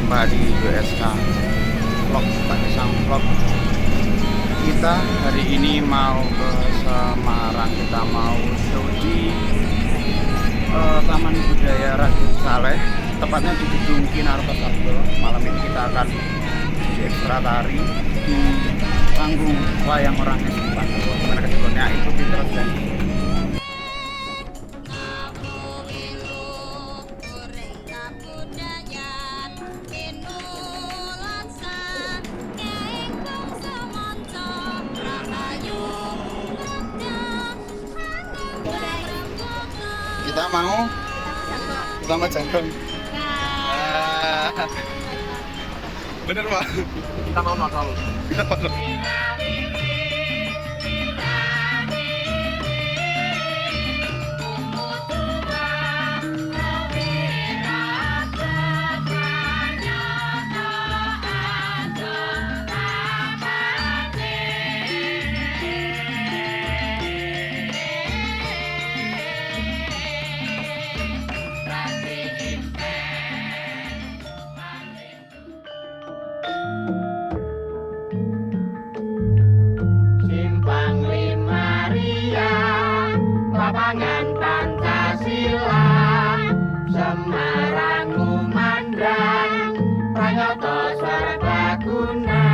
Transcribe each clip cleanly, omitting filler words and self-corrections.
jumpa di USK Vlog Pak Sang Vlog. Kita hari ini mau ke Semarang, kita mau show di Taman Budaya Raden Saleh, tepatnya di gedung Kinarto Sabdo. Malam ini kita akan jadi ekstra tari di panggung wayang orang Espan. Gimana keseruannya, ikuti terus dan kita mau sama jangkung. Bener Pak? Kita mau nonton. Lapangan Pancasila, Semarang Kumandang, Pranyata Serbaguna,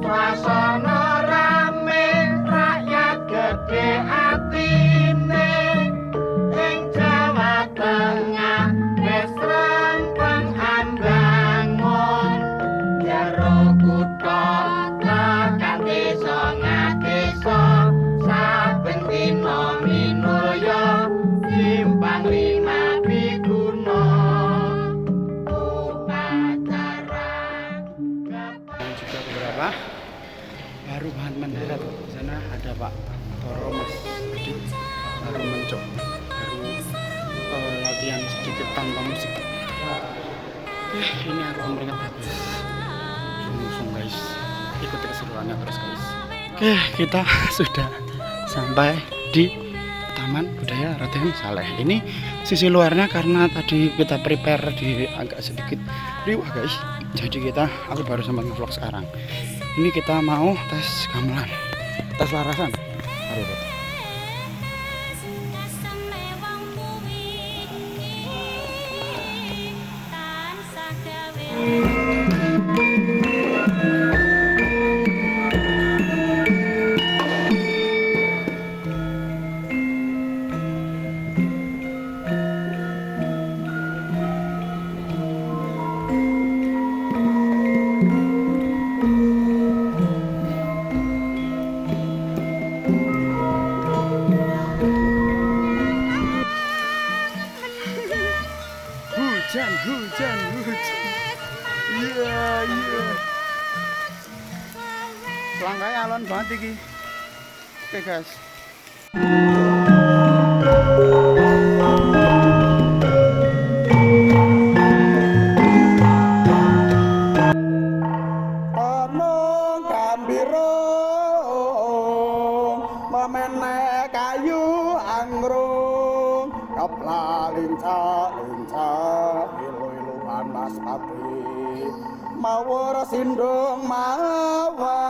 swasana rame, rakyat gede atine, ing Jawa Tengah wis rampung ambangun, jero kutha tekan desa ngadesa. Dino Minulya Simpang 5 Biguna upacara dan juga beberapa baru bahan mendarat. Di sana ada Pak Toro, Mas Adit baru mencok, baru latihan sedikit tanpa musik. Ini aku meringat bagus. Sungguh guys, ikuti keseruannya terus guys. Kita sudah sampai di Taman Budaya Raden Saleh. Ini sisi luarnya karena tadi kita prepare di agak sedikit riuh guys. Jadi aku baru sempat nge-vlog sekarang. Ini kita mau tes gamelan, tes larasan. Aduh. Hujan. Iya. Langkahnya alon banget iki. Oke guys. Omong gambiro memene kayu anggrung kapla linca ilu panas pati mawar sindung mawa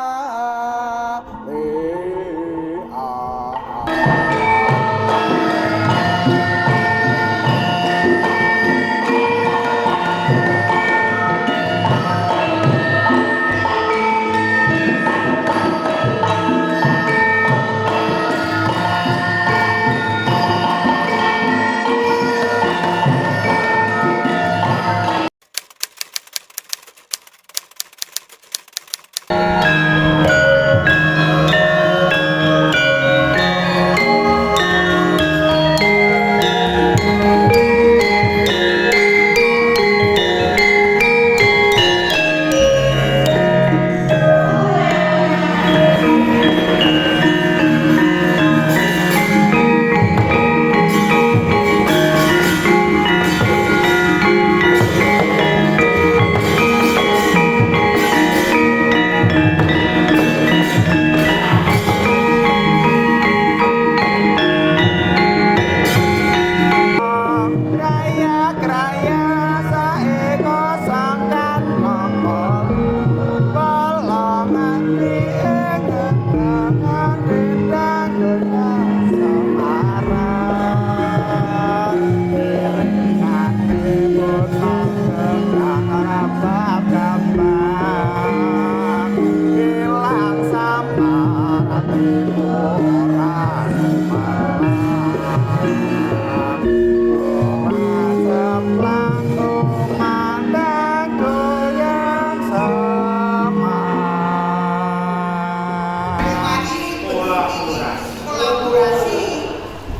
Kolaborasi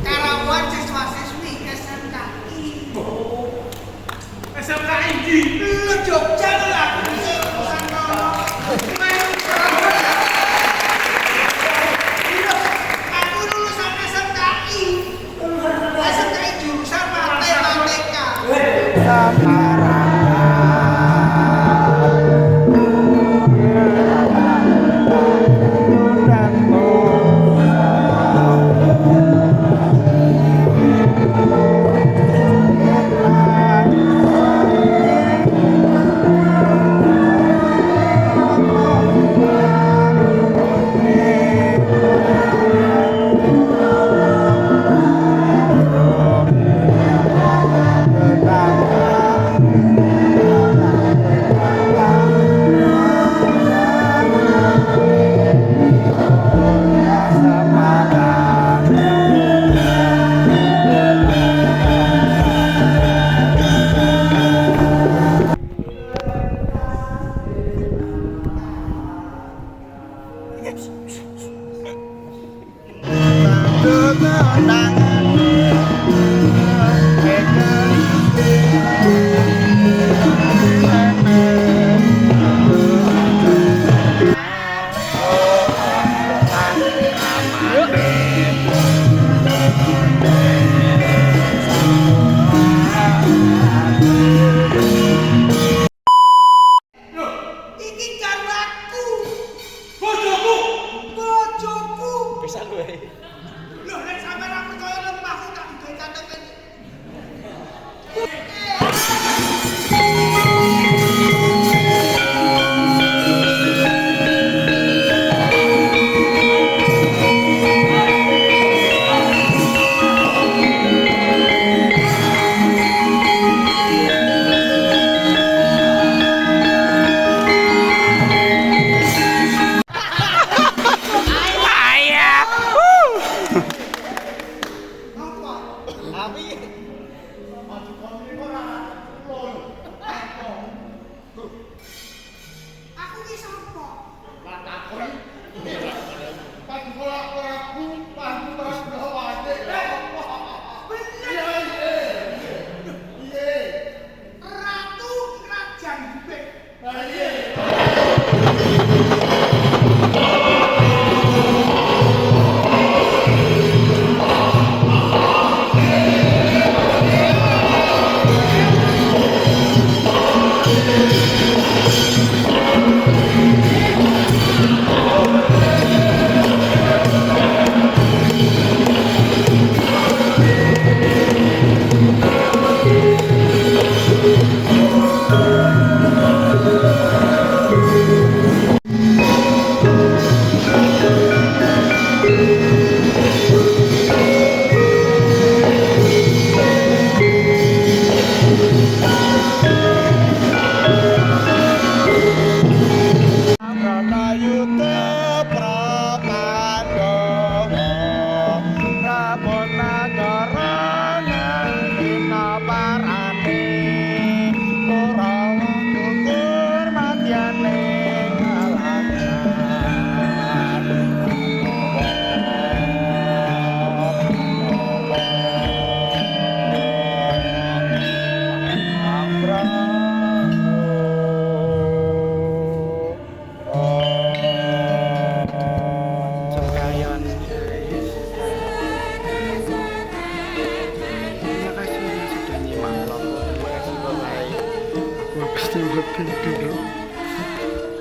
Karawang siswa-siswi SMKI. SMKI di Jogja lah. Aku lulusan SMKI. SMKI jurusan matematika. Iki garwaku. Bojoku. Bisa gue. Loh, nek sampeyan ora percaya lemahku tak digawe catetan. Aku ki sapa? Ratu Kerajaan Bebek.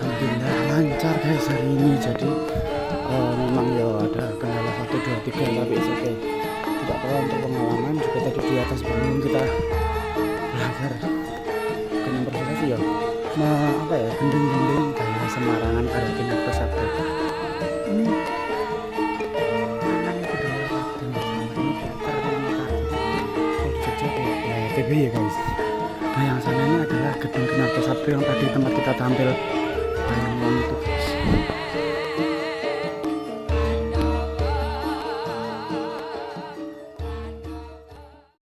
Alhamdulillah lancar guys hari ini. Jadi memang ya ada kendala 1, 2, 3 tapi oke. Tidak apa untuk pengalaman juga tadi di atas panggung kita belajar bukan yang berprestasi ya. Nah apa ya gending-gending gaya Semarangan Karaoke Persatu. Ini budaya Kadin ini teater kalau di Jogja kayak TB ya guys. Nah yang sana ini adalah Gedung Kinarto Sabdo yang tadi tempat kita tampil. Nah, itu guys.